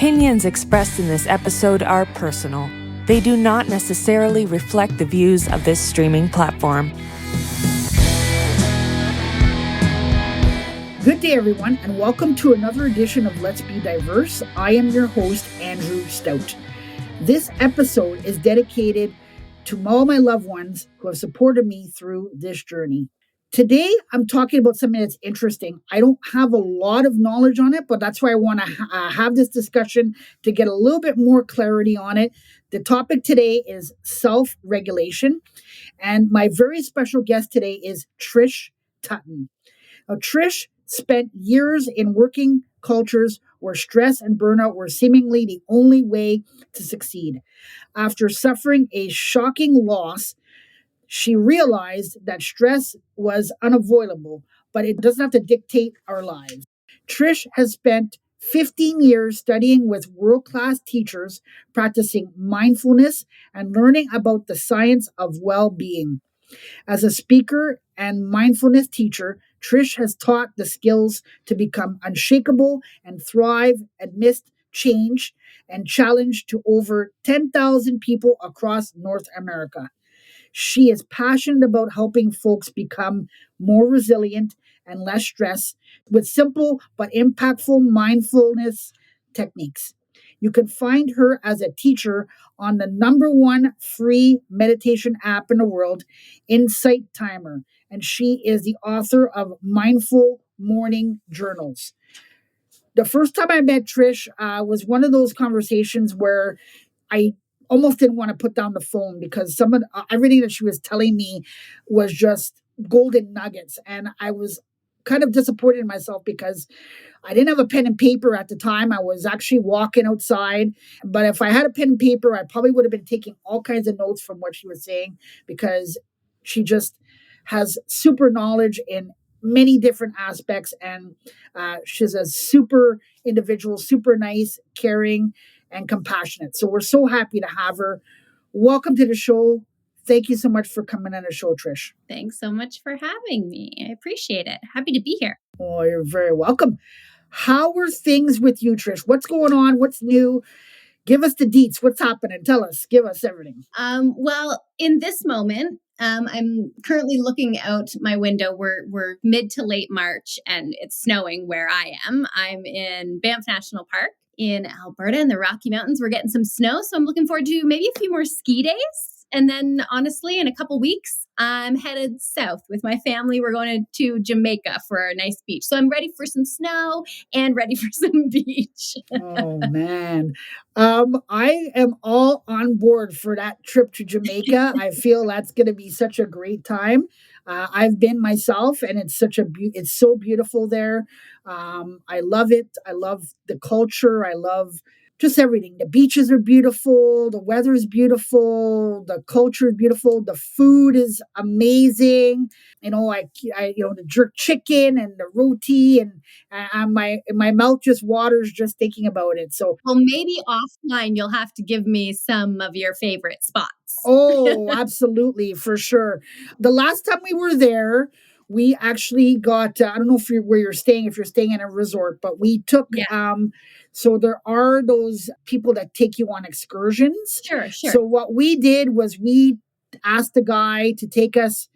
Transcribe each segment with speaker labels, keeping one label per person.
Speaker 1: opinions expressed in this episode are personal. They do not necessarily reflect the views of this streaming platform.
Speaker 2: Good day, everyone, and welcome to another edition of Let's Be Diverse. I am your host, Andrew Stout. This episode is dedicated to all my loved ones who have supported me through this journey. Today, I'm talking about something that's interesting. I don't have a lot of knowledge on it, but that's why I want to have this discussion to get a little bit more clarity on it. The topic today is self-regulation, and my very special guest today is Trish Tutton. Now, Trish spent years in working cultures where stress and burnout were seemingly the only way to succeed. After suffering a shocking loss, she realized that stress was unavoidable, but it doesn't have to dictate our lives. Trish has spent 15 years studying with world-class teachers, practicing mindfulness and learning about the science of well-being. As a speaker and mindfulness teacher, Trish has taught the skills to become unshakable and thrive amidst change and challenge to over 10,000 people across North America. She is passionate about helping folks become more resilient and less stressed with simple but impactful mindfulness techniques. You can find her as a teacher on the #1 free meditation app in the world, Insight Timer, and she is the author of Mindful Morning Journals. The first time I met Trish was one of those conversations where I almost didn't want to put down the phone because some of everything that she was telling me was just golden nuggets, and I was kind of disappointed in myself because I didn't have a pen and paper at the time. I was actually walking outside, but if I had a pen and paper, I probably would have been taking all kinds of notes from what she was saying, because she just has super knowledge in many different aspects, and she's a super individual, super nice, caring, and compassionate. So we're so happy to have her. Welcome to the show. Thank you so much for coming on the show, Trish.
Speaker 3: Thanks so much for having me. I appreciate it. Happy to be here.
Speaker 2: Oh, you're very welcome. How are things with you, Trish? What's going on? What's new? Give us the deets. What's happening? Tell us. Give us everything.
Speaker 3: Well, in this moment, I'm currently looking out my window. We're mid to late March, and it's snowing where I am. I'm in Banff National Park in Alberta in the Rocky Mountains. We're getting some snow, so I'm looking forward to maybe a few more ski days. And then, honestly, in a couple weeks, I'm headed south with my family. We're going to Jamaica for a nice beach. So I'm ready for some snow and ready for some beach.
Speaker 2: Oh, man. I am all on board for that trip to Jamaica. I feel that's going to be such a great time. I've been myself, and it's it's so beautiful there. I love it. I love the culture. I love just everything. The beaches are beautiful. The weather is beautiful. The culture is beautiful. The food is amazing. The jerk chicken and the roti, and my mouth just waters just thinking about it. So,
Speaker 3: well, maybe offline you'll have to give me some of your favorite spots.
Speaker 2: Oh, absolutely, for sure. The last time we were there, we actually got, I don't know where you're staying, if you're staying in a resort, but we took, so there are those people that take you on excursions.
Speaker 3: Sure.
Speaker 2: So what we did was we asked the guy to take us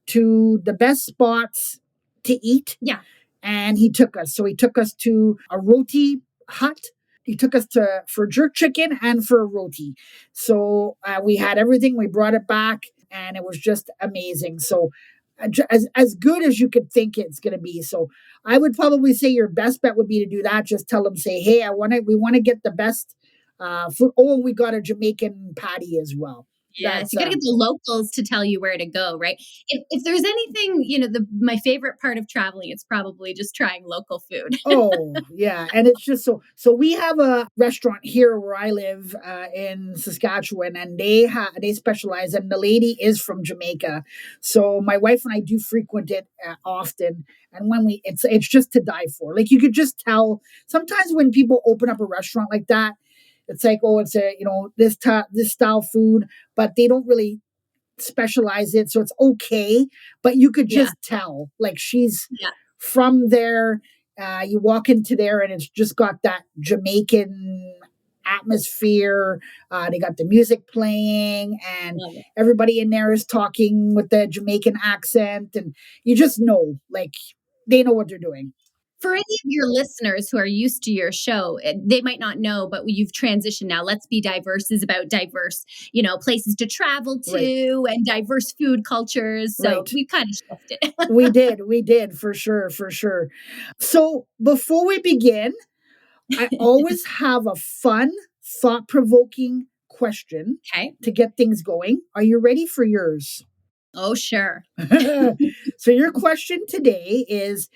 Speaker 2: to the best spots to eat.
Speaker 3: Yeah.
Speaker 2: And he took us. So he took us to a roti hut. He took us for jerk chicken and for a roti. So we had everything. We brought it back, and it was just amazing. So as good as you could think it's going to be. So I would probably say your best bet would be to do that. Just tell them, say, hey, we want to get the best food. Oh, we got a Jamaican patty as well.
Speaker 3: Yes, you got to get the locals to tell you where to go, right? If there's anything, my favorite part of traveling, it's probably just trying local food.
Speaker 2: Oh, yeah. And it's just so we have a restaurant here where I live in Saskatchewan, and they specialize, and the lady is from Jamaica. So my wife and I do frequent it often. And when it's just to die for. Like, you could just tell sometimes when people open up a restaurant like that, it's like, oh, it's this style food, but they don't really specialize it, so it's okay. But you could just tell, like, she's from there. You walk into there, and it's just got that Jamaican atmosphere. They got the music playing, and
Speaker 3: Love it.
Speaker 2: everybody in there is talking with the Jamaican accent, and you just know, like, they know what they're doing.
Speaker 3: For any of your listeners who are used to your show, they might not know, but you've transitioned now. Let's Be Diverse is about diverse, places to travel
Speaker 2: Right.
Speaker 3: to and diverse food cultures. So
Speaker 2: Right.
Speaker 3: we kind of shifted.
Speaker 2: We did, for sure, for sure. So before we begin, I always have a fun, thought provoking question
Speaker 3: Okay.
Speaker 2: to get things going. Are you ready for yours?
Speaker 3: Oh, sure.
Speaker 2: So your question today is,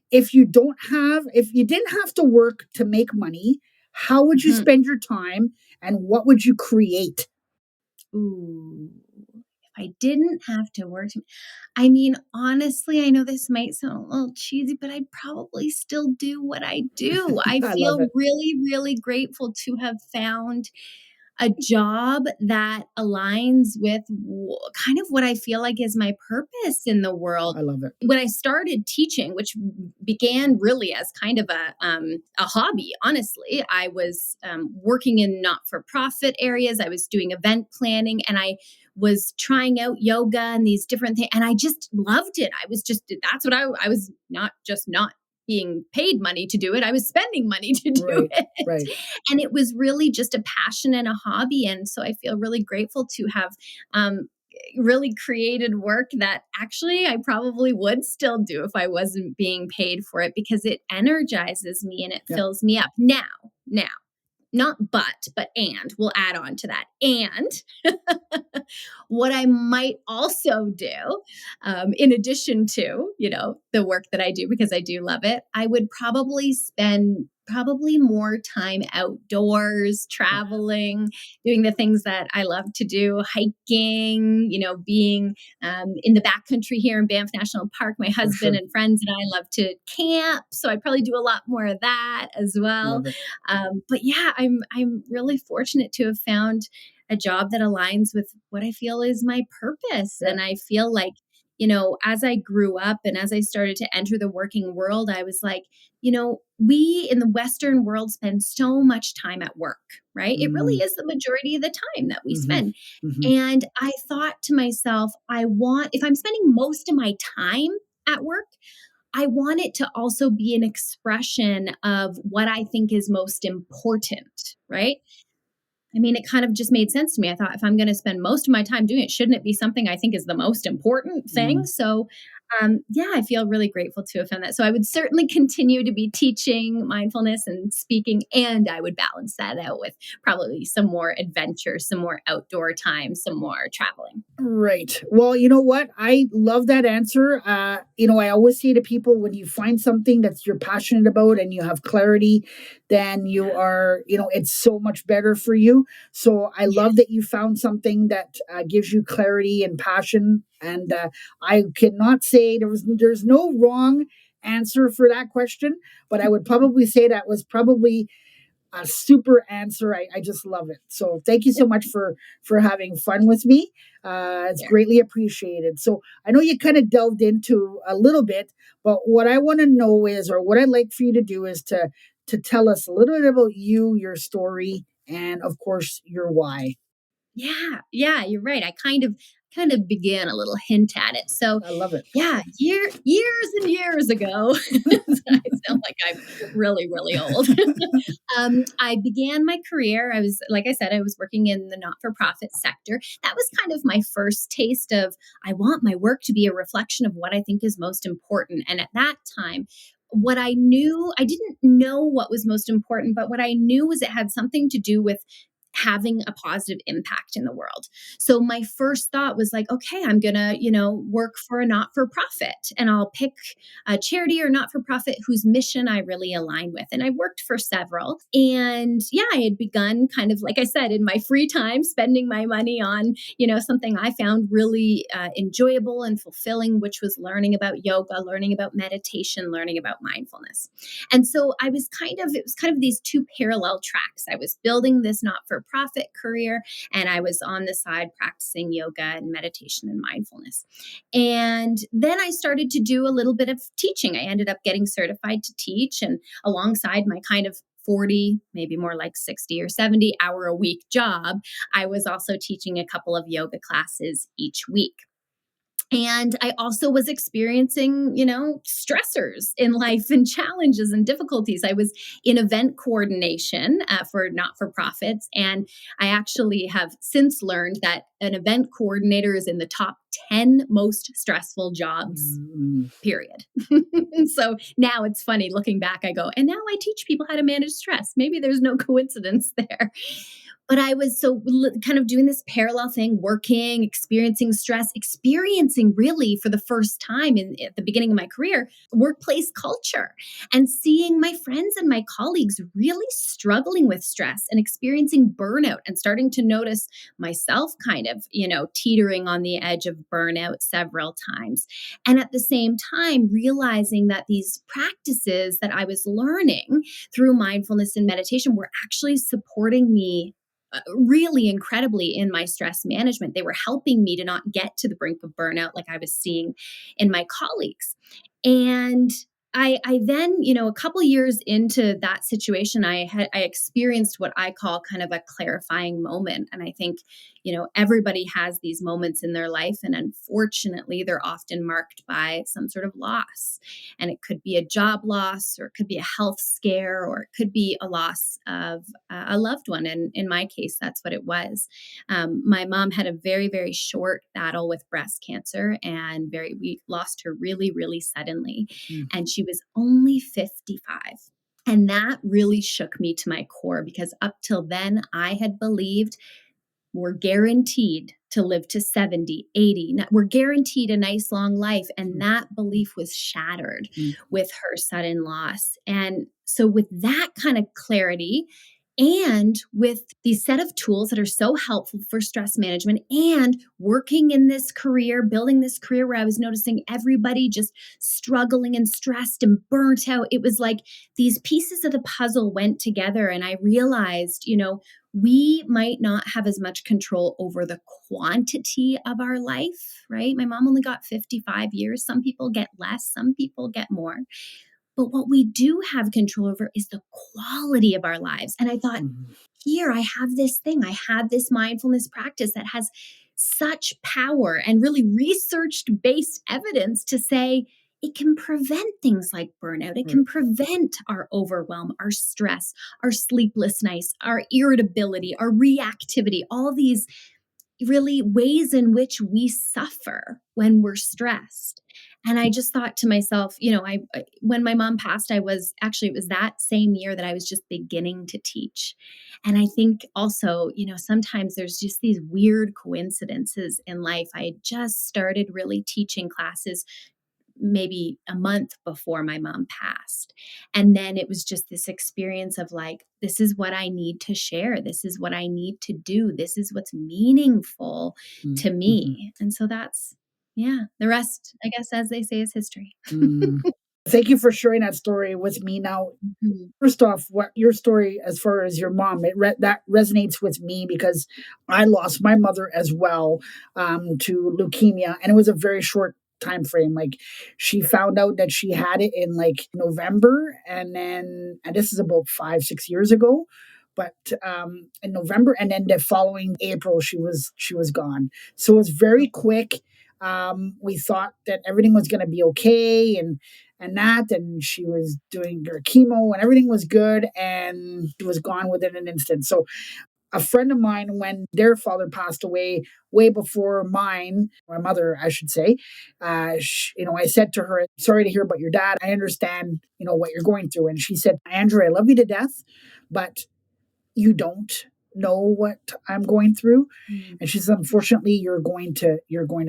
Speaker 2: if you didn't have to work to make money, how would you
Speaker 3: Mhm.
Speaker 2: spend your time and what would you create?
Speaker 3: Ooh. If I didn't have to work I mean, honestly, I know this might sound a little cheesy, but I'd probably still do what I do. I
Speaker 2: I love
Speaker 3: feel
Speaker 2: it.
Speaker 3: really, really grateful to have found a job that aligns with kind of what I feel like is my purpose in the world.
Speaker 2: I love it.
Speaker 3: When I started teaching, which began really as kind of a hobby, honestly, I was working in not for profit areas. I was doing event planning, and I was trying out yoga and these different things, and I just loved it. That's what I was not being paid money to do it. I was spending money to do
Speaker 2: Right,
Speaker 3: it.
Speaker 2: right.
Speaker 3: And it was really just a passion and a hobby. And so I feel really grateful to have really created work that actually I probably would still do if I wasn't being paid for it, because it energizes me and it
Speaker 2: Yeah.
Speaker 3: fills me up. Now, not but and we'll add on to that. And what I might also do, in addition to, the work that I do, because I do love it, I would probably spend more time outdoors, traveling, doing the things that I love to do, hiking, being in the backcountry here in Banff National Park. My husband
Speaker 2: sure.
Speaker 3: and friends and I love to camp, so I'd probably do a lot more of that as well.
Speaker 2: Love it.
Speaker 3: But yeah, I'm really fortunate to have found a job that aligns with what I feel is my purpose.
Speaker 2: Yeah.
Speaker 3: And I feel like, as I grew up and as I started to enter the working world, I was like, we in the Western world spend so much time at work, right? It really
Speaker 2: Mm.
Speaker 3: is the majority of the time that we
Speaker 2: Mhm.
Speaker 3: spend.
Speaker 2: Mhm.
Speaker 3: And I thought to myself, if I'm spending most of my time at work, I want it to also be an expression of what I think is most important, right? I mean, it kind of just made sense to me. I thought, if I'm going to spend most of my time doing it, shouldn't it be something I think is the most important thing?
Speaker 2: Mm.
Speaker 3: So, yeah, I feel really grateful to have found that. So I would certainly continue to be teaching mindfulness and speaking, and I would balance that out with probably some more adventure, some more outdoor time, some more traveling.
Speaker 2: Right. Well, you know what? I love that answer. I always say to people, when you find something that you're passionate about and you have clarity, then you are, it's so much better for you. So I
Speaker 3: Yeah.
Speaker 2: love that you found something that gives you clarity and passion. And I cannot say there's no wrong answer for that question, but I would probably say that was probably a super answer. I just love it. So thank you so much for having fun with me. It's
Speaker 3: Sure.
Speaker 2: greatly appreciated. So I know you kind of delved into a little bit, but what I want to know is, or what I'd like for you to do is to tell us a little bit about you, your story, and of course your why.
Speaker 3: Yeah, you're right. I kind of began a little hint at it. So,
Speaker 2: I love it.
Speaker 3: yeah, years and years ago, I sound like I'm really, really old. I began my career. Like I said, I was working in the not-for-profit sector. That was kind of my first taste of, I want my work to be a reflection of what I think is most important. And at that time, what I knew, I didn't know what was most important, but what I knew was it had something to do with having a positive impact in the world. So my first thought was like, okay, I'm going to, work for a not-for-profit, and I'll pick a charity or not-for-profit whose mission I really align with. And I worked for several. And yeah, I had begun kind of, like I said, in my free time, spending my money on, something I found really enjoyable and fulfilling, which was learning about yoga, learning about meditation, learning about mindfulness. And so it was kind of these two parallel tracks. I was building this not-for-profit career, and I was on the side practicing yoga and meditation and mindfulness. And then I started to do a little bit of teaching. I ended up getting certified to teach, and alongside my kind of 40, maybe more like 60 or 70 hour a week job, I was also teaching a couple of yoga classes each week. And I also was experiencing, stressors in life and challenges and difficulties. I was in event coordination for not for profits. And I actually have since learned that an event coordinator is in the top 10 most stressful jobs, period. So now it's funny looking back, I go, and now I teach people how to manage stress. Maybe there's no coincidence there. But I was kind of doing this parallel thing, working, experiencing stress, experiencing really for the first time at the beginning of my career, workplace culture, and seeing my friends and my colleagues really struggling with stress and experiencing burnout, and starting to notice myself kind of, teetering on the edge of burnout several times. And at the same time, realizing that these practices that I was learning through mindfulness and meditation were actually supporting me really incredibly in my stress management. They were helping me to not get to the brink of burnout like I was seeing in my colleagues. And I then, a couple years into that situation, I experienced what I call kind of a clarifying moment. And I think, everybody has these moments in their life. And unfortunately, they're often marked by some sort of loss. And it could be a job loss, or it could be a health scare, or it could be a loss of a loved one. And in my case, that's what it was. My mom had a very, very short battle with breast cancer, and we lost her really, really suddenly. And she was only 55. And that really shook me to my core, because up till then, I had believed we're guaranteed to live to 70, 80. We're guaranteed a nice long life. And that belief was shattered with her sudden loss. And so with that kind of clarity, and with these set of tools that are so helpful for stress management, and working in this career, building this career where I was noticing everybody just struggling and stressed and burnt out, it was like these pieces of the puzzle went together. And I realized, we might not have as much control over the quantity of our life, right? My mom only got 55 years. Some people get less, some people get more. But what we do have control over is the quality of our lives. And I thought, here, I have this thing. I have this mindfulness practice that has such power and really research-based evidence to say it can prevent things like burnout. It can prevent our overwhelm, our stress, our sleepless nights, our irritability, our reactivity, all these really ways in which we suffer when we're stressed. And I just thought to myself, when my mom passed, it was that same year that I was just beginning to teach. And I think also, sometimes there's just these weird coincidences in life. I had just started really teaching classes maybe a month before my mom passed. And then it was just this experience of like, this is what I need to share. This is what I need to do. This is what's meaningful to me. And so that's, the rest, I guess, as they say, is history.
Speaker 2: Thank you for sharing that story with me. Now, first off, what your story as far as your mom, that resonates with me, because I lost my mother as well to leukemia, and it was a very short time frame. Like, she found out that she had it in like November, and this is about 5-6 years ago. But in November, and then the following April, she was gone. So it was very quick. We thought that everything was going to be okay, and she was doing her chemo, and everything was good, and she was gone within an instant. So a friend of mine, when their father passed away way before mine, my mother, I should say, I said to her, "Sorry to hear about your dad. I understand, what you're going through." And she said, "Andrew, I love you to death, but you don't know what I'm going through." And she said, "Unfortunately, you're going to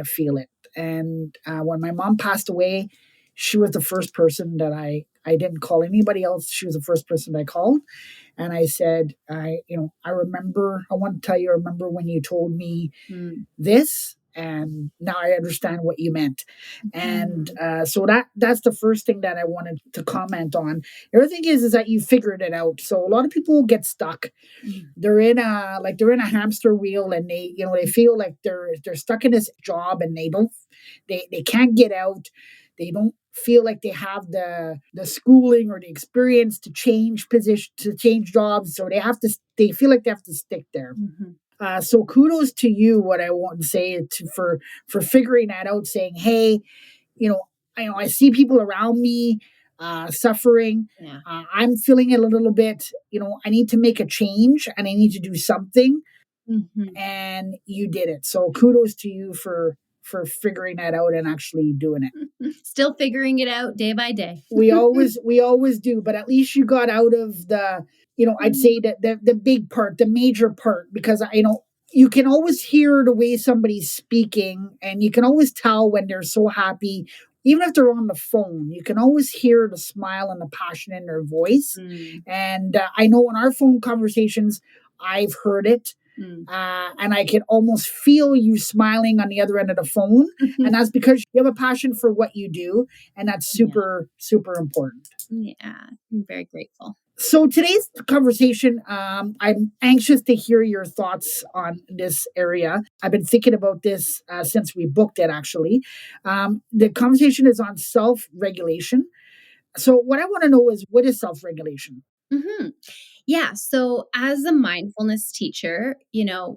Speaker 2: feel it." And when my mom passed away, she was the first person that I didn't call anybody else. She was the first person I called. And I said, I want to tell you, I remember when you told me this, and now I understand what you meant. And so that's the first thing that I wanted to comment on. The other thing is that you figured it out. So a lot of people get stuck. They're in a hamster wheel, and they feel like they're stuck in this job, and they can't get out. They don't feel like they have the schooling or the experience to change position, to change jobs, so they feel like they have to stick there. So kudos to you. What I want to say for figuring that out, saying, hey, I see people around me suffering.
Speaker 3: Yeah.
Speaker 2: I'm feeling it a little bit. I need to make a change and I need to do something. And you did it. So kudos to you for figuring that out and actually doing it.
Speaker 3: Still figuring it out day by day.
Speaker 2: we always do, but at least you got out of the, I'd say that the big part, the major part, because you can always hear the way somebody's speaking and you can always tell when they're so happy. Even if they're on the phone, you can always hear the smile and the passion in their voice. And I know in our phone conversations, I've heard it. And I can almost feel you smiling on the other end of the phone. And that's because you have a passion for what you do. And that's super, super important.
Speaker 3: Yeah, I'm very grateful.
Speaker 2: So today's conversation, I'm anxious to hear your thoughts on this area. I've been thinking about this since we booked it, actually. The conversation is on self-regulation. So what I want to know is, what is self-regulation?
Speaker 3: Yeah. So as a mindfulness teacher,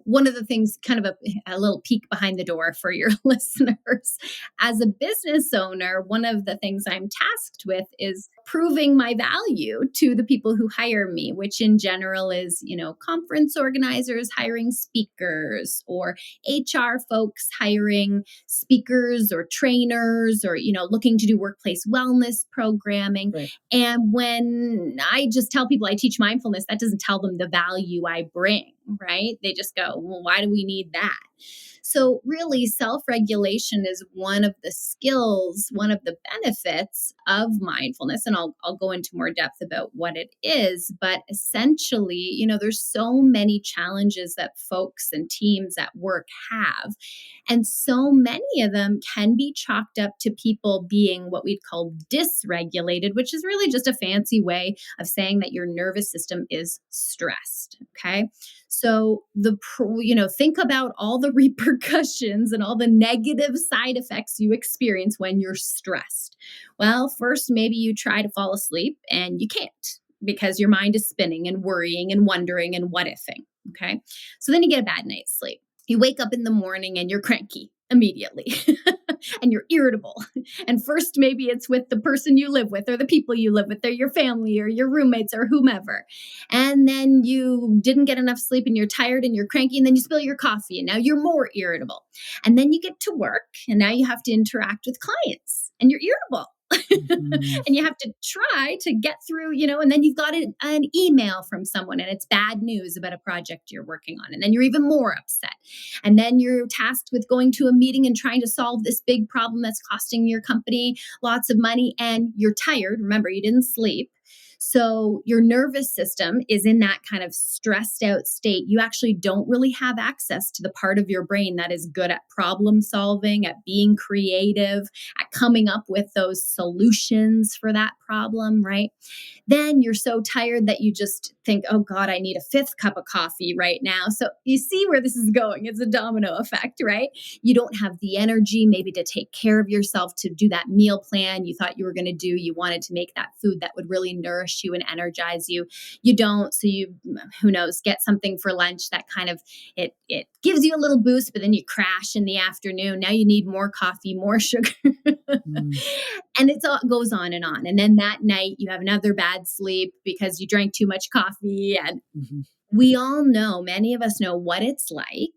Speaker 3: one of the things, kind of a little peek behind the door for your listeners, as a business owner, one of the things I'm tasked with is proving my value to the people who hire me, which in general is, conference organizers hiring speakers, or HR folks hiring speakers or trainers, or, looking to do workplace wellness programming.
Speaker 2: Right.
Speaker 3: And when I just tell people I teach mindfulness, that doesn't tell them the value I bring, right? They just go, well, why do we need that? So really, self-regulation is one of the skills, one of the benefits of mindfulness. And I'll go into more depth about what it is. But essentially, there's so many challenges that folks and teams at work have. And so many of them can be chalked up to people being what we'd call dysregulated, which is really just a fancy way of saying that your nervous system is stressed. Okay. So think about all the repercussions and all the negative side effects you experience when you're stressed. Well, first, maybe you try to fall asleep and you can't because your mind is spinning and worrying and wondering and what ifing. Okay. So then you get a bad night's sleep. You wake up in the morning and you're cranky immediately and you're irritable. And first, maybe it's with the person you live with or the people you live with or your family or your roommates or whomever. And then you didn't get enough sleep and you're tired and you're cranky, and then you spill your coffee and now you're more irritable. And then you get to work and now you have to interact with clients and you're irritable. And you have to try to get through, and then you've got an email from someone and it's bad news about a project you're working on. And then you're even more upset. And then you're tasked with going to a meeting and trying to solve this big problem that's costing your company lots of money, and you're tired. Remember, you didn't sleep. So your nervous system is in that kind of stressed out state. You actually don't really have access to the part of your brain that is good at problem solving, at being creative, at coming up with those solutions for that problem, right? Then you're so tired that you just think, oh God, I need a fifth cup of coffee right now. So you see where this is going. It's a domino effect, right? You don't have the energy maybe to take care of yourself, to do that meal plan you thought you were going to do. You wanted to make that food that would really nourish you and energize you. You don't. So you, who knows, get something for lunch that kind of, it gives you a little boost, but then you crash in the afternoon. Now you need more coffee, more sugar. And it goes on. And then that night you have another bad sleep because you drank too much coffee. And we all know, many of us know what it's like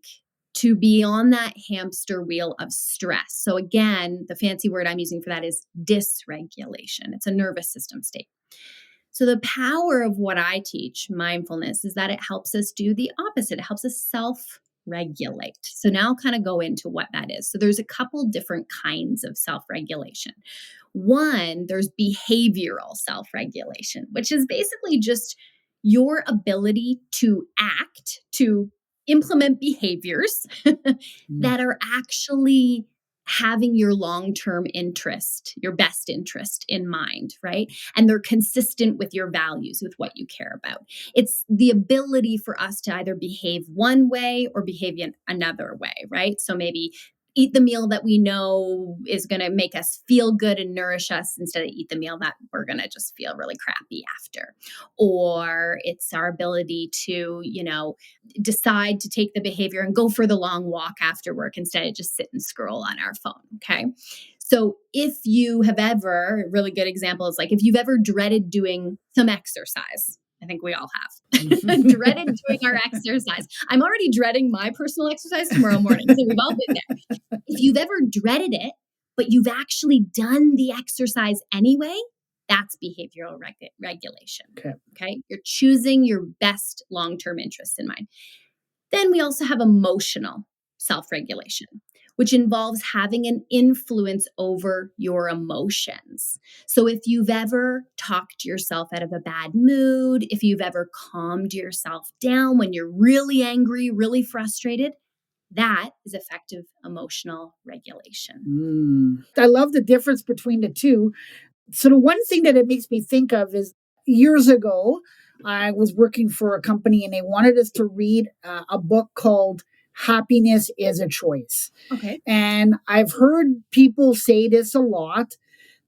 Speaker 3: to be on that hamster wheel of stress. So again, the fancy word I'm using for that is dysregulation. It's a nervous system state. So the power of what I teach, mindfulness, is that it helps us do the opposite. It helps us self-regulate. So now I'll kind of go into what that is. So there's a couple different kinds of self-regulation. One, there's behavioral self-regulation, which is basically just your ability to act, to implement behaviors that are actually having your long-term interest, your best interest in mind, right? And they're consistent with your values, with what you care about. It's the ability for us to either behave one way or behave in another way, right? So maybe eat the meal that we know is going to make us feel good and nourish us instead of eat the meal that we're going to just feel really crappy after. Or it's our ability to, decide to take the behavior and go for the long walk after work instead of just sit and scroll on our phone. Okay. So if you have ever, a really good example is like if you've ever dreaded doing some exercise, I think we all have dreaded doing our exercise. I'm already dreading my personal exercise tomorrow morning. So we've all been there. If you've ever dreaded it, but you've actually done the exercise anyway, that's behavioral regulation. Okay. You're choosing your best long-term interest in mind. Then we also have emotional self-regulation, which involves having an influence over your emotions. So if you've ever talked yourself out of a bad mood, if you've ever calmed yourself down when you're really angry, really frustrated, that is effective emotional regulation.
Speaker 2: I love the difference between the two. So the one thing that it makes me think of is years ago, I was working for a company and they wanted us to read a book called Happiness is a Choice.
Speaker 3: Okay.
Speaker 2: And I've heard people say this a lot,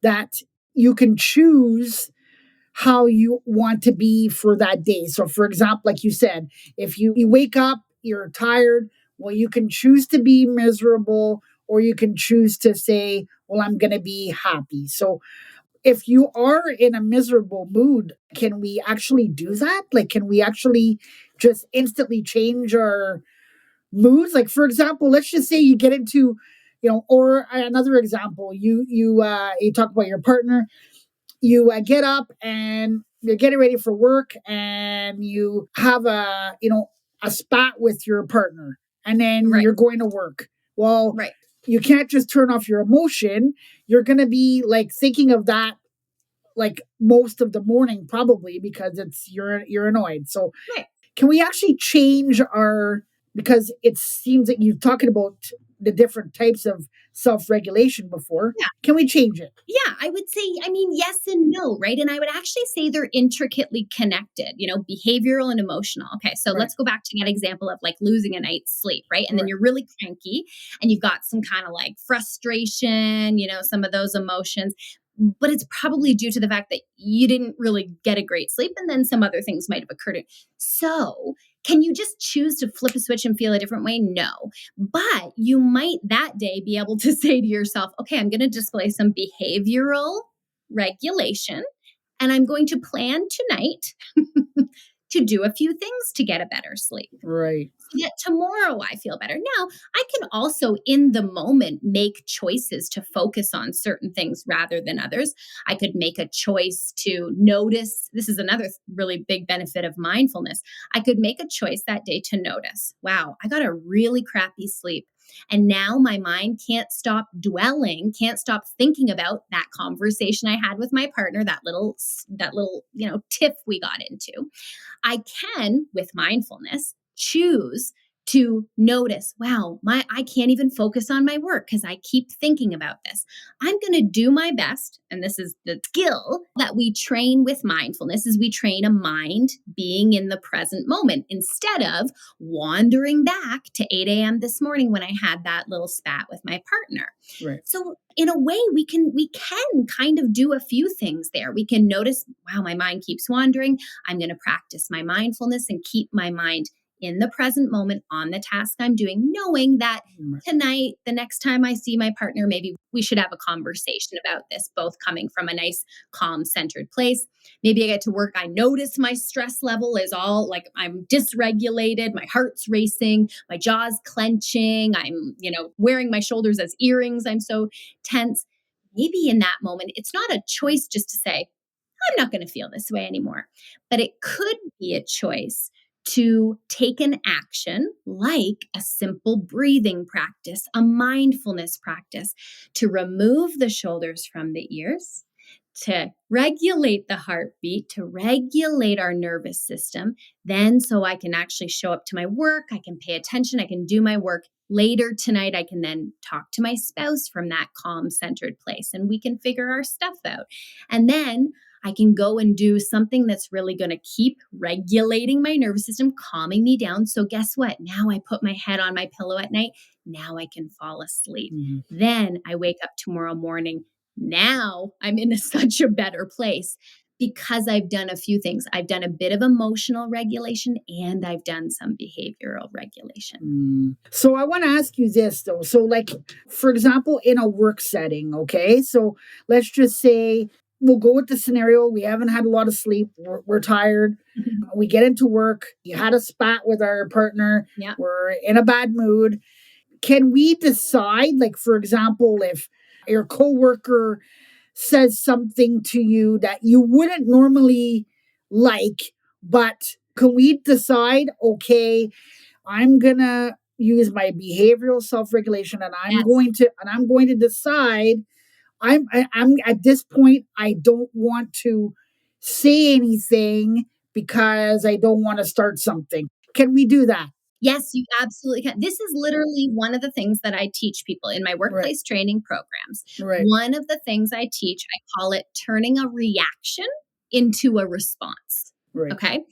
Speaker 2: that you can choose how you want to be for that day. So for example, like you said, if you wake up, you're tired, well, you can choose to be miserable or you can choose to say, well, I'm going to be happy. So if you are in a miserable mood, can we actually do that? Like, can we actually just instantly change our moods? Like, for example, let's just say you get into, or another example, you talk about your partner, you get up and you're getting ready for work and you have a spat with your partner and then you're going to work. Well, you can't just turn off your emotion. You're going to be like thinking of that like most of the morning probably because you're annoyed. So can we actually change because it seems that you've talked about the different types of self-regulation before.
Speaker 3: Yeah.
Speaker 2: Can we change it?
Speaker 3: Yeah, I would say, yes and no, right? And I would actually say they're intricately connected, behavioral and emotional. Okay, so let's go back to that example of like losing a night's sleep, right? And then you're really cranky and you've got some kind of like frustration, some of those emotions. But it's probably due to the fact that you didn't really get a great sleep and then some other things might have occurred. So can you just choose to flip a switch and feel a different way? No. But you might that day be able to say to yourself, okay, I'm going to display some behavioral regulation and I'm going to plan tonight to do a few things to get a better sleep.
Speaker 2: Right.
Speaker 3: So that tomorrow I feel better. Now, I can also in the moment make choices to focus on certain things rather than others. I could make a choice to notice. This is another really big benefit of mindfulness. I could make a choice that day to notice, wow, I got a really crappy sleep. And now my mind can't stop dwelling, can't stop thinking about that conversation I had with my partner, that little, tiff we got into. I can, with mindfulness, choose to notice, wow, I can't even focus on my work because I keep thinking about this. I'm going to do my best. And this is the skill that we train with mindfulness is we train a mind being in the present moment instead of wandering back to 8 a.m. this morning when I had that little spat with my partner.
Speaker 2: Right.
Speaker 3: So in a way, we can kind of do a few things there. We can notice, wow, my mind keeps wandering. I'm going to practice my mindfulness and keep my mind in the present moment on the task I'm doing, knowing that tonight, the next time I see my partner, maybe we should have a conversation about this, both coming from a nice, calm, centered place. Maybe I get to work. I notice my stress level is all like I'm dysregulated. My heart's racing, my jaw's clenching. I'm, wearing my shoulders as earrings. I'm so tense. Maybe in that moment, it's not a choice just to say, I'm not going to feel this way anymore. But it could be a choice to take an action like a simple breathing practice, a mindfulness practice, to remove the shoulders from the ears, to regulate the heartbeat, to regulate our nervous system. Then so I can actually show up to my work, I can pay attention, I can do my work. Later tonight, I can then talk to my spouse from that calm, centered place, and we can figure our stuff out. And then I can go and do something that's really going to keep regulating my nervous system, calming me down. So guess what? Now I put my head on my pillow at night Now I can fall asleep.
Speaker 2: Mhm.
Speaker 3: Then I wake up tomorrow morning. Now I'm in such a better place because I've done a few things. I've done a bit of emotional regulation and I've done some behavioral regulation.
Speaker 2: So I want to ask you this though. So, like, for example, in a work setting, okay? So let's just say we'll go with the scenario. We haven't had a lot of sleep. We're tired. We get into work. You had a spat with our partner.
Speaker 3: Yeah.
Speaker 2: We're in a bad mood. Can we decide, like, for example, if your coworker says something to you that you wouldn't normally like, but can we decide, okay, I'm gonna use my behavioral self-regulation and
Speaker 3: Yes.
Speaker 2: I'm going to decide I'm at this point I don't want to say anything because I don't want to start something. Can we do that?
Speaker 3: Yes, you absolutely can. This is literally one of the things that I teach people in my workplace training programs.
Speaker 2: Right.
Speaker 3: One of the things I teach, I call it turning a reaction into a response.
Speaker 2: Right.
Speaker 3: Okay.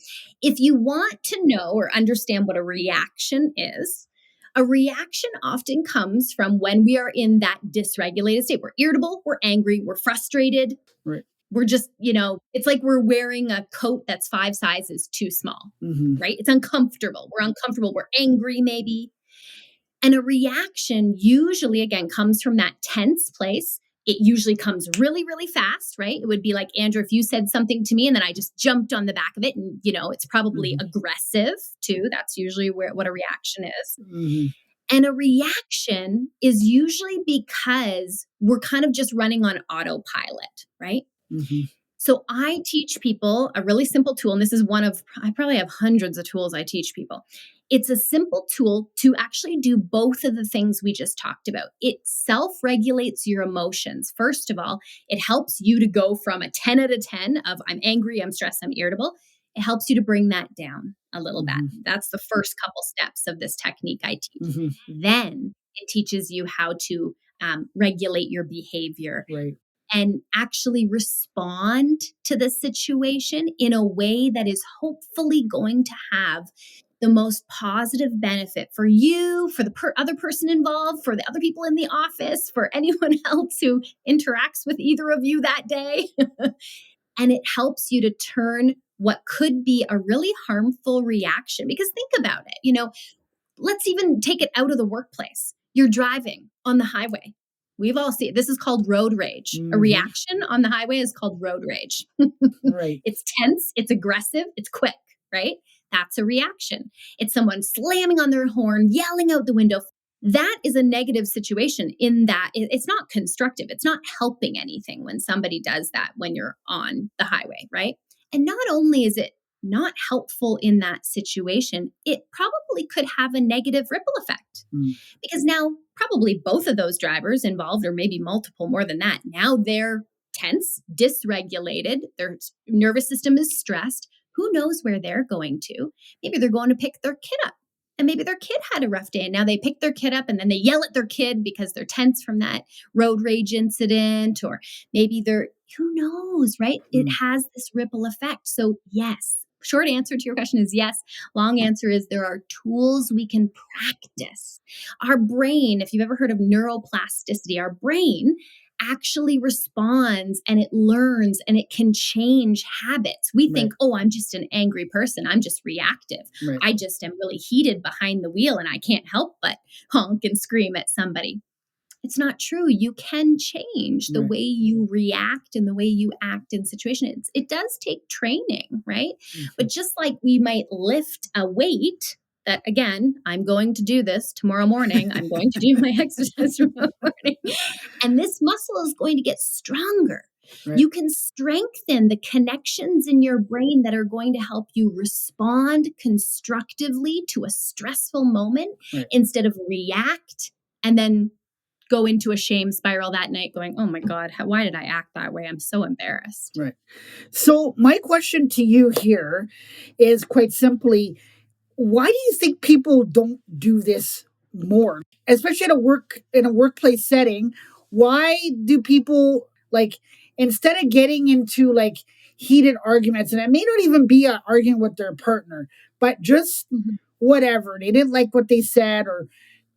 Speaker 3: If you want to know or understand what a reaction is, a reaction often comes from when we are in that dysregulated state. We're irritable, we're angry, we're frustrated.
Speaker 2: Right.
Speaker 3: We're just, it's like we're wearing a coat that's 5 sizes too small, right? It's uncomfortable. We're uncomfortable. We're angry, maybe. And a reaction usually, again, comes from that tense place. It usually comes really, really fast, right? It would be like, Andrew, if you said something to me and then I just jumped on the back of it and, it's probably aggressive too. That's usually what a reaction is. And a reaction is usually because we're kind of just running on autopilot, right? So I teach people a really simple tool, and this is I probably have hundreds of tools I teach people. It's a simple tool to actually do both of the things we just talked about. It self-regulates your emotions. First of all, it helps you to go from a 10 out of 10 of I'm angry, I'm stressed, I'm irritable. It helps you to bring that down a little bit. That's the first couple steps of this technique I teach. Then it teaches you how to regulate your behavior.
Speaker 2: Right.
Speaker 3: And actually respond to the situation in a way that is hopefully going to have the most positive benefit for you, for the other person involved, for the other people in the office, for anyone else who interacts with either of you that day. And it helps you to turn what could be a really harmful reaction. Because think about it, let's even take it out of the workplace. You're driving on the highway. We've all seen it. This is called road rage. A reaction on the highway is called road rage.
Speaker 2: Right.
Speaker 3: It's tense, it's aggressive, it's quick, right? That's a reaction. It's someone slamming on their horn, yelling out the window. That is a negative situation in that it's not constructive. It's not helping anything when somebody does that when you're on the highway, right? And not only is it not helpful in that situation, it probably could have a negative ripple effect. Because now probably both of those drivers involved, or maybe multiple more than that, now they're tense, dysregulated, their nervous system is stressed. Who knows where they're going to? Maybe they're going to pick their kid up. And maybe their kid had a rough day and now they pick their kid up and then they yell at their kid because they're tense from that road rage incident. Or maybe who knows, right? It has this ripple effect. So yes, short answer to your question is yes. Long answer is there are tools we can practice. Our brain, if you've ever heard of neuroplasticity, our brain actually responds and it learns and it can change habits. We think, oh, I'm just an angry person. I'm just reactive.
Speaker 2: Right.
Speaker 3: I just am really heated behind the wheel and I can't help but honk and scream at somebody. It's not true. You can change the way you react and the way you act in situations. It does take training, right? But just like we might lift a weight, that again, I'm going to do this tomorrow morning. I'm going to do my exercise tomorrow morning. And this muscle is going to get stronger. Right. You can strengthen the connections in your brain that are going to help you respond constructively to a stressful moment instead of react and then go into a shame spiral that night going, oh my God, why did I act that way? I'm so embarrassed.
Speaker 2: Right. So my question to you here is quite simply, why do you think people don't do this more? Especially in a workplace setting, why do people instead of getting into heated arguments, and it may not even be an argument with their partner, but just whatever, they didn't like what they said or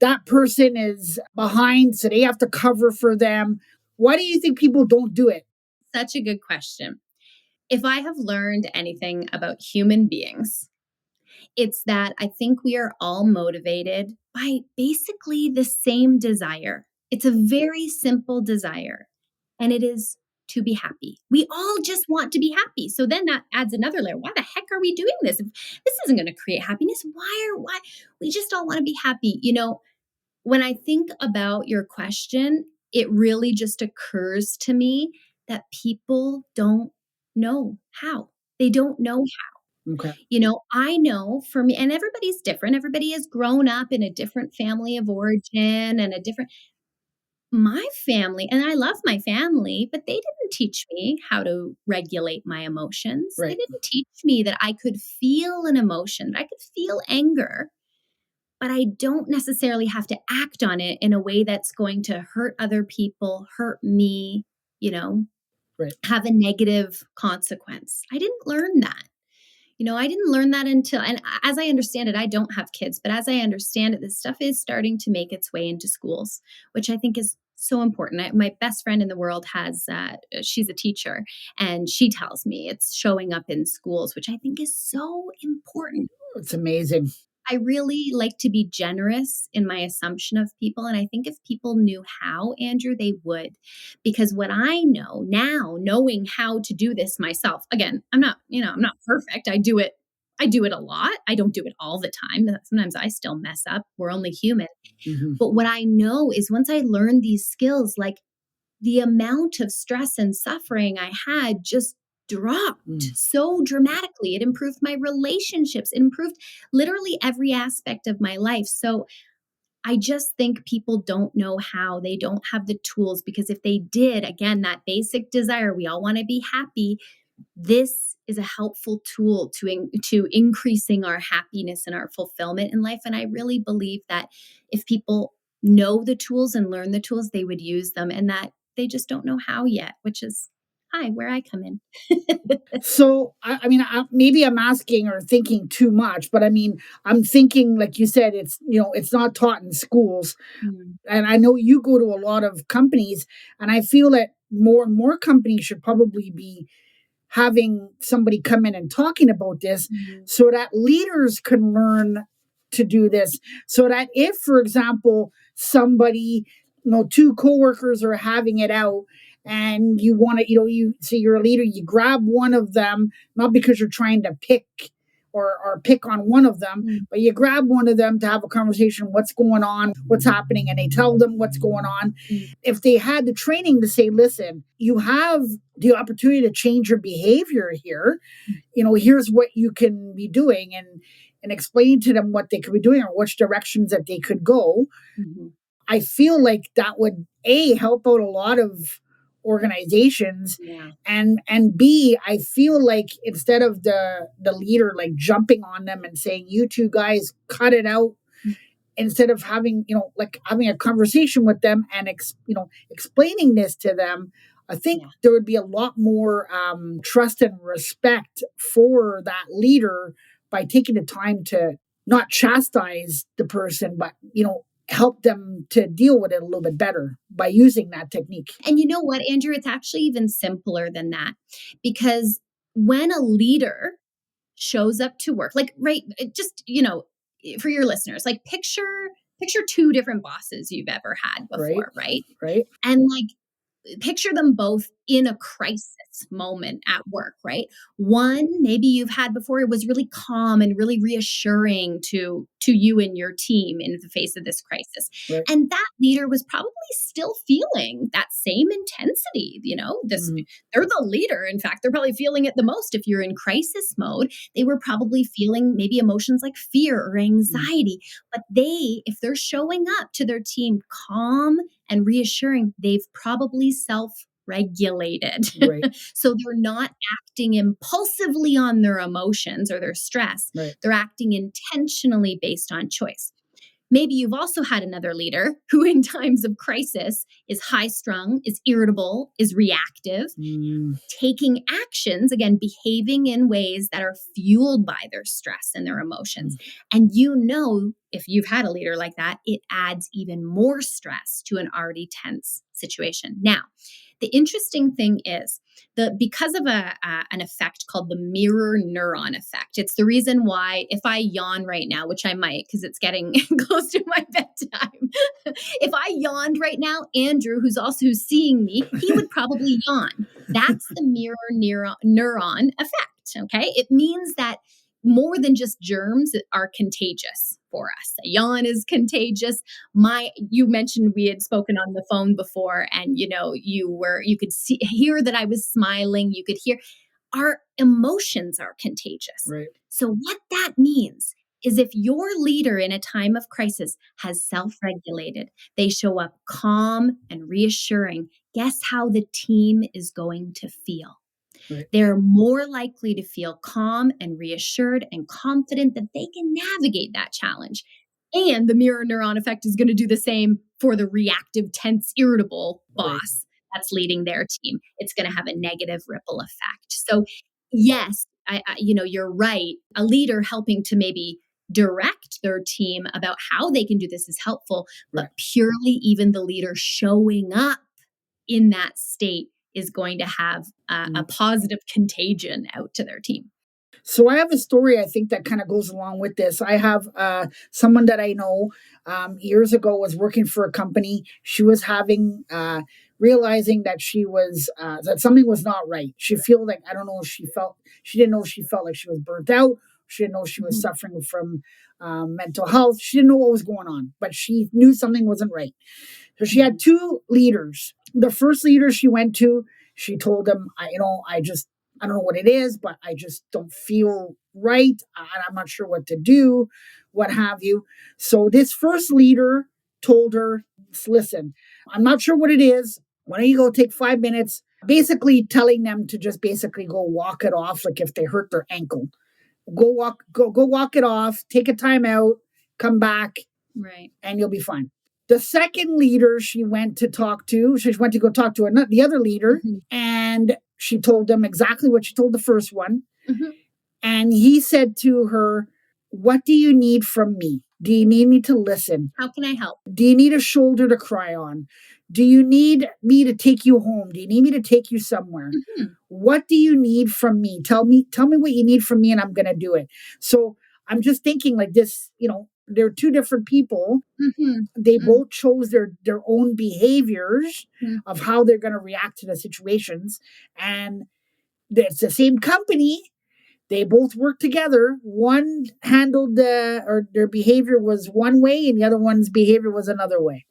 Speaker 2: that person is behind, so they have to cover for them. Why do you think people don't do it?
Speaker 3: Such a good question. If I have learned anything about human beings, it's that I think we are all motivated by basically the same desire. It's a very simple desire, and it is to be happy. We all just want to be happy. So then that adds another layer. Why the heck are we doing this? If this isn't going to create happiness, why we just all want to be happy. When I think about your question, it really just occurs to me that people don't know how. They don't know how.
Speaker 2: Okay.
Speaker 3: I know for me, and everybody's different. Everybody has grown up in a different family of origin and my family, and I love my family, but they didn't teach me how to regulate my emotions. They
Speaker 2: Right.
Speaker 3: didn't teach me that I could feel an emotion, that I could feel anger, but I don't necessarily have to act on it in a way that's going to hurt other people, hurt me,
Speaker 2: Right.
Speaker 3: have a negative consequence. I didn't learn that. I didn't learn that until, and as I understand it, I don't have kids, but as I understand it, this stuff is starting to make its way into schools, which I think is so important. My best friend in the world she's a teacher, and she tells me it's showing up in schools, which I think is so important.
Speaker 2: It's amazing.
Speaker 3: I really like to be generous in my assumption of people. And I think if people knew how, Andrew, they would. Because what I know now, knowing how to do this myself, again, I'm not perfect. I do it a lot. I don't do it all the time. Sometimes I still mess up. We're only human.
Speaker 2: Mm-hmm.
Speaker 3: But what I know is once I learned these skills, like the amount of stress and suffering I had just dropped so dramatically. It improved my relationships. It improved literally every aspect of my life. So I just think people don't know how. They don't have the tools, because if they did, again, that basic desire, we all want to be happy. This is a helpful tool to increasing our happiness and our fulfillment in life. And I really believe that if people know the tools and learn the tools, they would use them, and that they just don't know how yet, which is where I come in.
Speaker 2: So, maybe I'm asking or thinking too much, but I'm thinking, like you said, it's not taught in schools. And I know you go to a lot of companies, and I feel that more and more companies should probably be having somebody come in and talking about this so that leaders can learn to do this. So that if, for example, somebody, two coworkers are having it out, and you want to, you see you're a leader, you grab one of them, not because you're trying to pick or pick on one of them, but you grab one of them to have a conversation, what's going on, what's happening, and they tell them what's going on. If they had the training to say, listen, you have the opportunity to change your behavior here, here's what you can be doing, and explain to them what they could be doing or which directions that they could go. I feel like that would help out a lot of organizations, and B, I feel like instead of the leader like jumping on them and saying, you two guys cut it out, instead of having having a conversation with them and explaining this to them, I think there would be a lot more trust and respect for that leader by taking the time to not chastise the person, but help them to deal with it a little bit better by using that technique.
Speaker 3: And you know what, Andrew? It's actually even simpler than that, because when a leader shows up to work, like, right, just, for your listeners, like picture two different bosses you've ever had before, right?
Speaker 2: Right.
Speaker 3: And like, picture them both in a crisis moment at work, right? One, maybe you've had before, it was really calm and really reassuring to you and your team in the face of this crisis.
Speaker 2: Right.
Speaker 3: And that leader was probably still feeling that same intensity, they're the leader. In fact, they're probably feeling it the most. If you're in crisis mode, they were probably feeling maybe emotions like fear or anxiety. But if they're showing up to their team calm and reassuring, they've probably self-regulated.
Speaker 2: Right.
Speaker 3: So they're not acting impulsively on their emotions or their stress.
Speaker 2: Right.
Speaker 3: They're acting intentionally based on choice. Maybe you've also had another leader who, in times of crisis, is high strung, is irritable, is reactive, taking actions, again, behaving in ways that are fueled by their stress and their emotions. And if you've had a leader like that, it adds even more stress to an already tense situation. Now, the interesting thing is because of an effect called the mirror neuron effect. It's the reason why if I yawn right now, which I might because it's getting close to my bedtime, if I yawned right now, Andrew, who's seeing me, he would probably yawn. That's the mirror neuron effect. Okay, it means that more than just germs are contagious for us. A yawn is contagious. You mentioned we had spoken on the phone before, and you could hear that I was smiling. You could hear our emotions are contagious.
Speaker 2: Right.
Speaker 3: So what that means is if your leader in a time of crisis has self-regulated, they show up calm and reassuring, guess how the team is going to feel?
Speaker 2: Right.
Speaker 3: They're more likely to feel calm and reassured and confident that they can navigate that challenge. And the mirror neuron effect is going to do the same for the reactive, tense, irritable boss that's leading their team. It's going to have a negative ripple effect. So yes, you're right. A leader helping to maybe direct their team about how they can do this is helpful, but purely even the leader showing up in that state is going to have a positive contagion out to their team.
Speaker 2: So I have a story, I think, that kind of goes along with this. I have someone that I know years ago was working for a company. She was realizing that that something was not right. She felt like, she didn't know if she felt like she was burnt out. She didn't know she was suffering from mental health. She didn't know what was going on, but she knew something wasn't right. So she had two leaders. The first leader she went to, she told him, I don't know what it is, but I just don't feel right. I'm not sure what to do, what have you. So this first leader told her, listen, I'm not sure what it is. Why don't you go take 5 minutes? Basically telling them to just basically go walk it off, like if they hurt their ankle. Go walk it off, take a time out, come back,
Speaker 3: right,
Speaker 2: and you'll be fine. The second leader she went to go talk to the other leader, and she told them exactly what she told the first one. And he said to her, what do you need from me? Do you need me to listen?
Speaker 3: How can I help?
Speaker 2: Do you need a shoulder to cry on? Do you need me to take you home? Do you need me to take you somewhere? What do you need from me? Tell me what you need from me, and I'm going to do it. So I'm just thinking like this, they're two different people. They both chose their own behaviors of how they're going to react to the situations. And it's the same company. They both worked together. One handled their behavior was one way, and the other one's behavior was another way.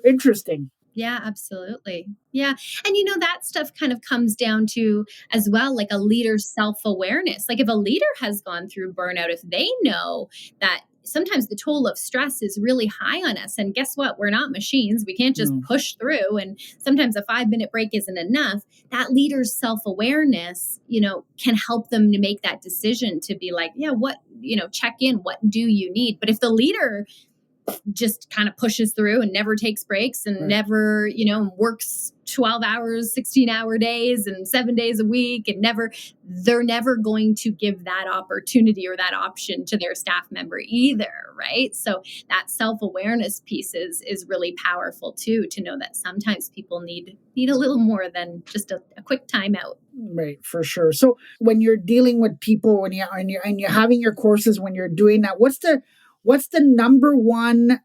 Speaker 2: Interesting.
Speaker 3: Yeah, absolutely. Yeah. And that stuff kind of comes down to as well, like a leader's self-awareness. Like if a leader has gone through burnout, if they know that sometimes the toll of stress is really high on us, and guess what? We're not machines. We can't just push through. And sometimes a 5-minute break isn't enough. That leader's self-awareness, can help them to make that decision to be like, yeah, check in. What do you need? But if the leader just kind of pushes through and never takes breaks and never, works 12 hours, 16-hour days and 7 days a week, and they're never going to give that opportunity or that option to their staff member either, right? So that self-awareness piece is really powerful too, to know that sometimes people need a little more than just a quick timeout.
Speaker 2: Right, for sure. So when you're dealing with people, when you're having your courses, when you're doing that, what's the number one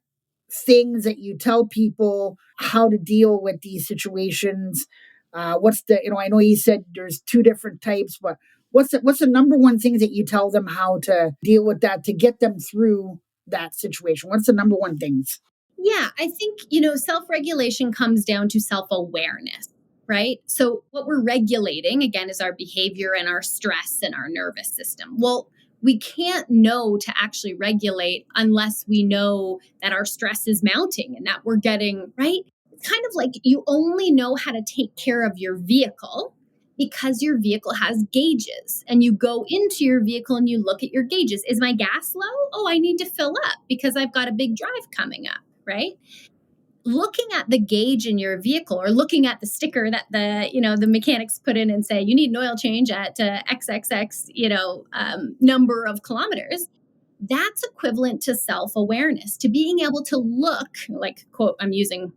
Speaker 2: things that you tell people how to deal with these situations? I know you said there's two different types, but what's the number one things that you tell them how to deal with that to get them through that situation? What's the number one things?
Speaker 3: Yeah, I think, self-regulation comes down to self-awareness, right? So what we're regulating, again, is our behavior and our stress and our nervous system. Well, we can't know to actually regulate unless we know that our stress is mounting and that we're getting, right? It's kind of like you only know how to take care of your vehicle because your vehicle has gauges, and you go into your vehicle and you look at your gauges. Is my gas low? Oh, I need to fill up because I've got a big drive coming up, right? Looking at the gauge in your vehicle, or looking at the sticker that the mechanics put in and say you need an oil change at XXX number of kilometers, that's equivalent to self-awareness, to being able to look, like, quote, I'm using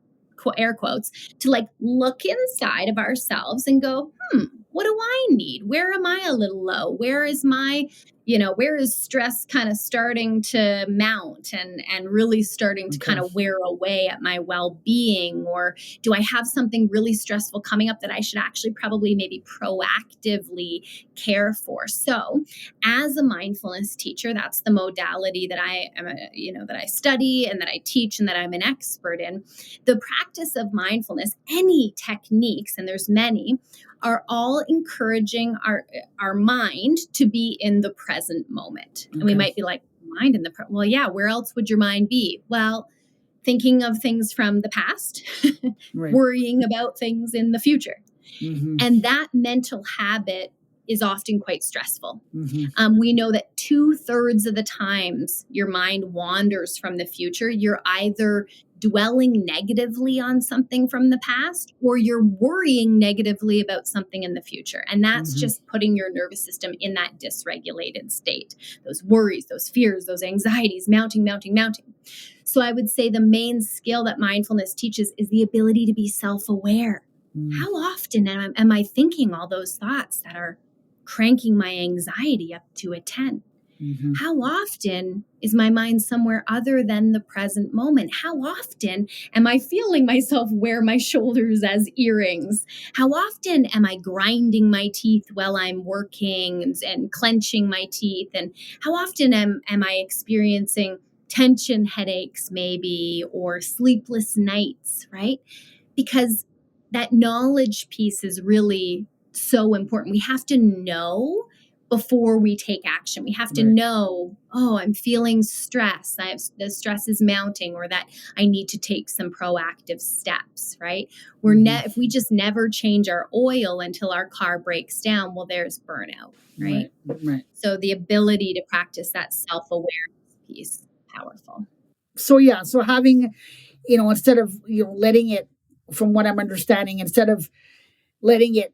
Speaker 3: air quotes, to like look inside of ourselves and go, what do I need? Where am I a little low? Where is stress kind of starting to mount and really starting to kind of wear away at my well-being? Or do I have something really stressful coming up that I should actually probably maybe proactively care for? So as a mindfulness teacher, that's the modality that I am, that I study and that I teach and that I'm an expert in. The practice of mindfulness, any techniques, and there's many, are all encouraging our mind to be in the present moment. And we might be like, mind in the present? Well, yeah, where else would your mind be? Well, thinking of things from the past, right. Worrying about things in the future. Mm-hmm. And that mental habit is often quite stressful. Mm-hmm. We know that 2/3 of the times your mind wanders from the future, you're either dwelling negatively on something from the past, or you're worrying negatively about something in the future. And that's just putting your nervous system in that dysregulated state. Those worries, those fears, those anxieties, mounting. So I would say the main skill that mindfulness teaches is the ability to be self-aware. How often am I thinking all those thoughts that are cranking my anxiety up to a 10? Mm-hmm. How often is my mind somewhere other than the present moment? How often am I feeling myself wear my shoulders as earrings? How often am I grinding my teeth while I'm working and clenching my teeth? And how often am I experiencing tension headaches maybe, or sleepless nights, right? Because that knowledge piece is really so important. We have to know before we take action. We have to know, I'm feeling stress. The stress is mounting, or that I need to take some proactive steps, right? If we just never change our oil until our car breaks down, well, there's burnout, right? Right. So the ability to practice that self-awareness piece, powerful.
Speaker 2: So having, instead of, letting it, from what I'm understanding, instead of letting it,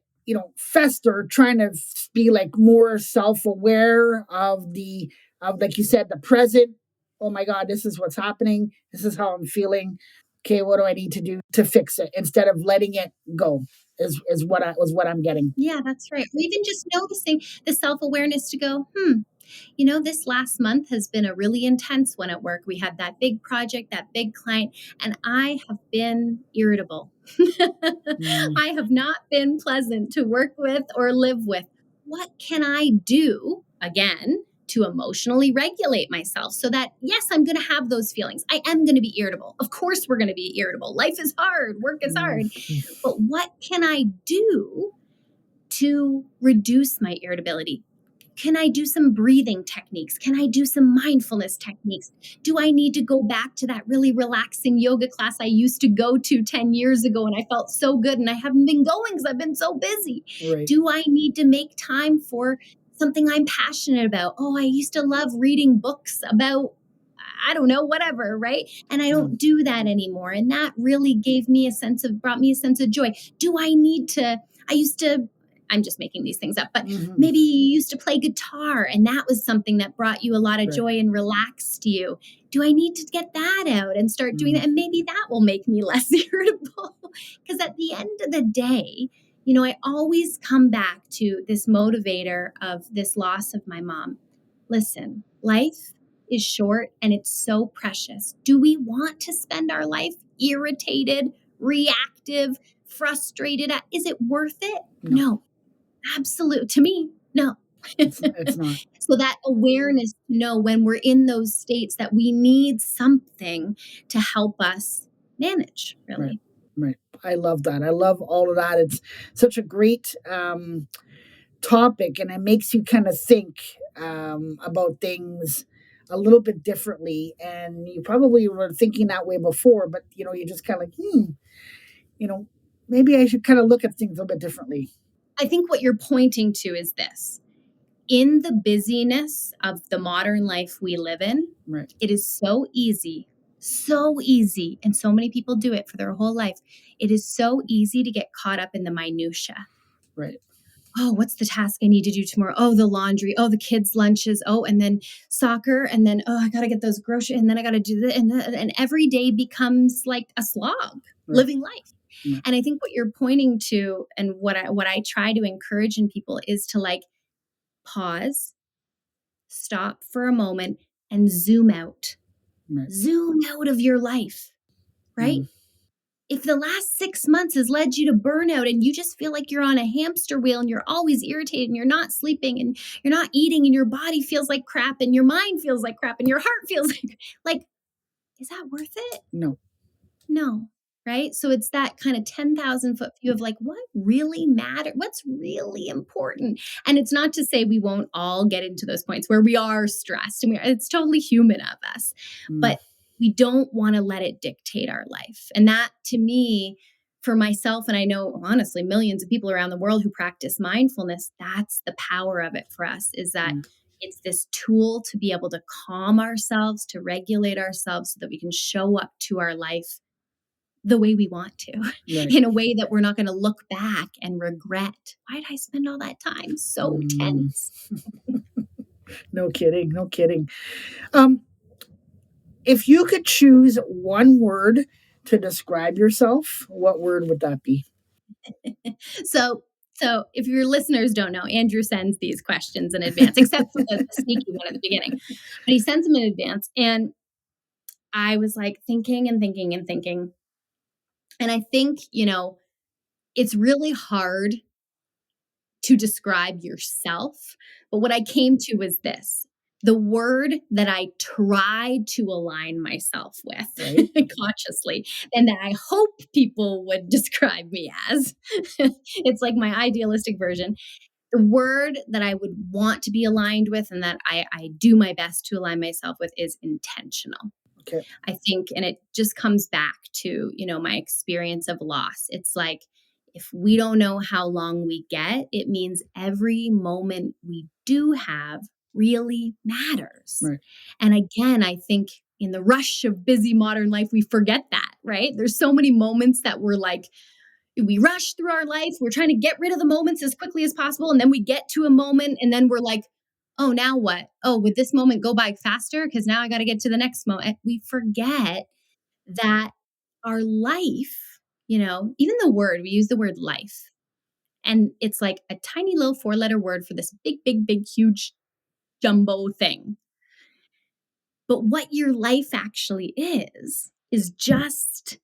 Speaker 2: fester, trying to be like more self-aware of like you said, the present. Oh my God, this is what's happening. This is how I'm feeling. Okay, what do I need to do to fix it? Instead of letting it go is what I'm getting.
Speaker 3: Yeah, that's right. Or even just noticing the self-awareness to go, this last month has been a really intense one at work. We had that big project, that big client, and I have been irritable. I have not been pleasant to work with or live with. What can I do, again, to emotionally regulate myself so that, yes, I'm going to have those feelings. I am going to be irritable. Of course, we're going to be irritable. Life is hard. Work is hard. But what can I do to reduce my irritability? Can I do some breathing techniques? Can I do some mindfulness techniques? Do I need to go back to that really relaxing yoga class I used to go to 10 years ago and I felt so good and I haven't been going because I've been so busy? Right. Do I need to make time for something I'm passionate about? Oh, I used to love reading books about, I don't know, whatever, right? And I don't do that anymore. And that really brought me a sense of joy. Do I need to, I'm just making these things up, but maybe you used to play guitar and that was something that brought you a lot of joy and relaxed you. Do I need to get that out and start doing that? And maybe that will make me less irritable. Because at the end of the day, I always come back to this motivator of this loss of my mom. Listen, life is short and it's so precious. Do we want to spend our life irritated, reactive, frustrated? Is it worth it? No. Absolute. To me, no.
Speaker 2: It's not.
Speaker 3: So that awareness to know when we're in those states that we need something to help us manage, really.
Speaker 2: Right. I love that. I love all of that. It's such a great topic, and it makes you kind of think about things a little bit differently. And you probably were thinking that way before, but, you just kind of like, maybe I should kind of look at things a little bit differently.
Speaker 3: I think what you're pointing to is this. In the busyness of the modern life we live in,
Speaker 2: Right.
Speaker 3: it is so easy, and so many people do it for their whole life. It is so easy to get caught up in the minutia.
Speaker 2: Right.
Speaker 3: Oh, what's the task I need to do tomorrow? Oh, the laundry. Oh, the kids' lunches. Oh, and then soccer. And then, oh, I got to get those groceries. And then I got to do that. And every day becomes like a slog, living life.
Speaker 2: Right.
Speaker 3: And I think what you're pointing to and what I try to encourage in people is to like pause, stop for a moment and zoom out.
Speaker 2: Right.
Speaker 3: Zoom out of your life, right? If the last 6 months has led you to burnout and you just feel like you're on a hamster wheel and you're always irritated and you're not sleeping and you're not eating and your body feels like crap and your mind feels like crap and your heart feels like, is that worth it? No, right? So it's that kind of 10,000 foot view of like, what really matters? What's really important? And it's not to say we won't all get into those points where we are stressed and it's totally human of us, but we don't want to let it dictate our life. And that to me, for myself, and I know honestly, millions of people around the world who practice mindfulness, that's the power of it for us is that it's this tool to be able to calm ourselves, to regulate ourselves so that we can show up to our life the way we want to, in a way that we're not going to look back and regret. Why did I spend all that time? So tense.
Speaker 2: No kidding. If you could choose one word to describe yourself, what word would that be?
Speaker 3: So if your listeners don't know, Andrew sends these questions in advance, except for the sneaky one at the beginning. But he sends them in advance. And I was like thinking. And I think, it's really hard to describe yourself. But what I came to was this. The word that I tried to align myself with consciously and that I hope people would describe me as, it's like my idealistic version. The word that I would want to be aligned with and that I do my best to align myself with is intentional.
Speaker 2: Okay.
Speaker 3: I think, and it just comes back to, my experience of loss. It's like, if we don't know how long we get, it means every moment we do have really matters.
Speaker 2: Right.
Speaker 3: And again, I think in the rush of busy modern life, we forget that, right? There's so many moments that we're like, we rush through our life. We're trying to get rid of the moments as quickly as possible. And then we get to a moment and then we're like, oh, now what? Oh, would this moment go by faster? Because now I got to get to the next moment. We forget that our life, even the word, we use the word life. And it's like a tiny little 4-letter word for this big, big, big, huge jumbo thing. But what your life actually is just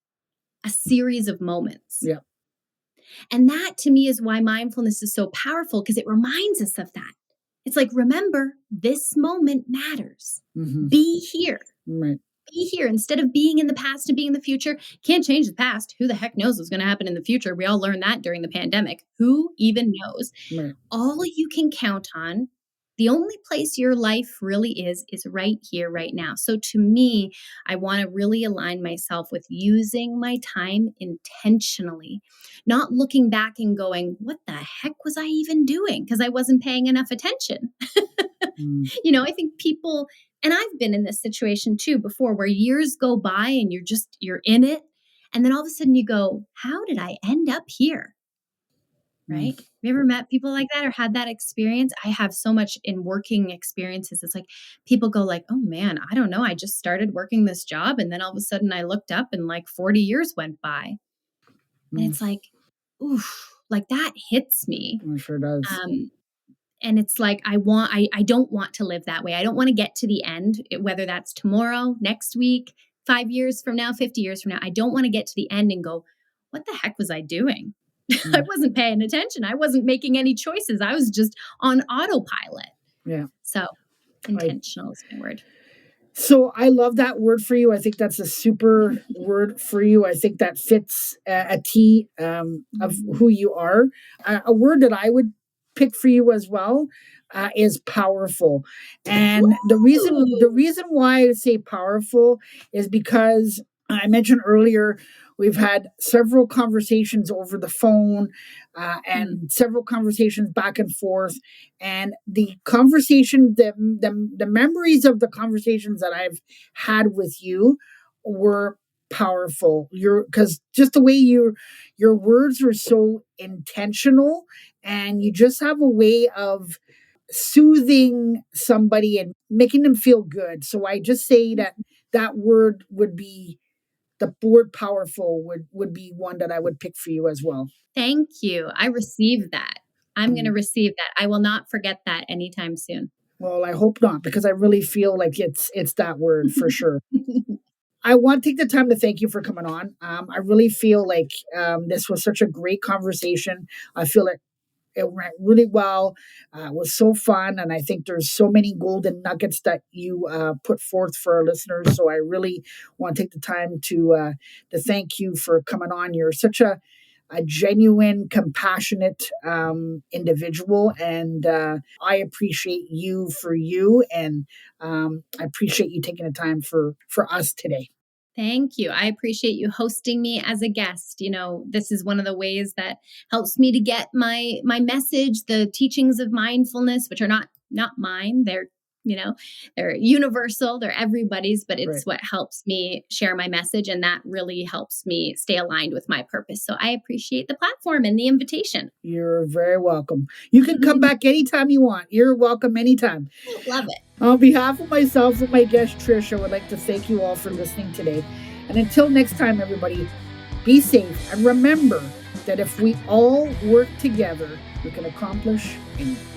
Speaker 3: a series of moments.
Speaker 2: Yeah.
Speaker 3: And that to me is why mindfulness is so powerful because it reminds us of that. It's like, remember, this moment matters. Be here.
Speaker 2: Right.
Speaker 3: Be here instead of being in the past and being in the future. Can't change the past. Who the heck knows what's going to happen in the future? We all learned that during the pandemic. Who even knows?
Speaker 2: Right.
Speaker 3: All you can count on, the only place your life really is right here, right now. So to me, I want to really align myself with using my time intentionally, not looking back and going, what the heck was I even doing? Because I wasn't paying enough attention. I think people, and I've been in this situation too before where years go by and you're in it. And then all of a sudden you go, how did I end up here? Right? Have you ever met people like that or had that experience? I have so much in working experiences. It's like people go like, oh man, I don't know. I just started working this job. And then all of a sudden I looked up and like 40 years went by. And it's like, oof, like that hits me.
Speaker 2: It sure does.
Speaker 3: And it's like, I don't want to live that way. I don't want to get to the end, whether that's tomorrow, next week, 5 years from now, 50 years from now. I don't want to get to the end and go, what the heck was I doing? I wasn't paying attention. I wasn't making any choices. I was just on autopilot.
Speaker 2: Yeah.
Speaker 3: So intentional is my word.
Speaker 2: So I love that word for you. I think that's a super word for you. I think that fits a T of who you are. A word that I would pick for you as well is powerful. And the reason why I say powerful is because I mentioned earlier We've had several conversations over the phone and several conversations back and forth. And the conversation, the memories of the conversations that I've had with you were powerful. Because just the way your words are so intentional, and you just have a way of soothing somebody and making them feel good. So I just say that word would be, the word powerful would be one that I would pick for you as well.
Speaker 3: Thank you. I received that. I'm going to receive that. I will not forget that anytime soon.
Speaker 2: Well, I hope not, because I really feel like it's that word for sure. I want to take the time to thank you for coming on. I really feel like this was such a great conversation. I feel like it went really well. It was so fun. And I think there's so many golden nuggets that you put forth for our listeners. So I really want to take the time to thank you for coming on. You're such a genuine, compassionate individual. And I appreciate you for you. And I appreciate you taking the time for us today.
Speaker 3: Thank you. I appreciate you hosting me as a guest. You know, this is one of the ways that helps me to get my message, the teachings of mindfulness, which are not mine. They're, they're universal, they're everybody's, but it's what helps me share my message. And that really helps me stay aligned with my purpose. So I appreciate the platform and the invitation.
Speaker 2: You're very welcome. You can come back anytime you want. You're welcome anytime.
Speaker 3: Love it.
Speaker 2: On behalf of myself and my guest, Trish, I would like to thank you all for listening today. And until next time, everybody, be safe. And remember that if we all work together, we can accomplish anything.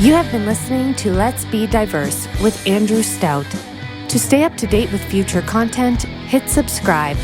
Speaker 1: You have been listening to Let's Be Diverse with Andrew Stout. To stay up to date with future content, hit subscribe.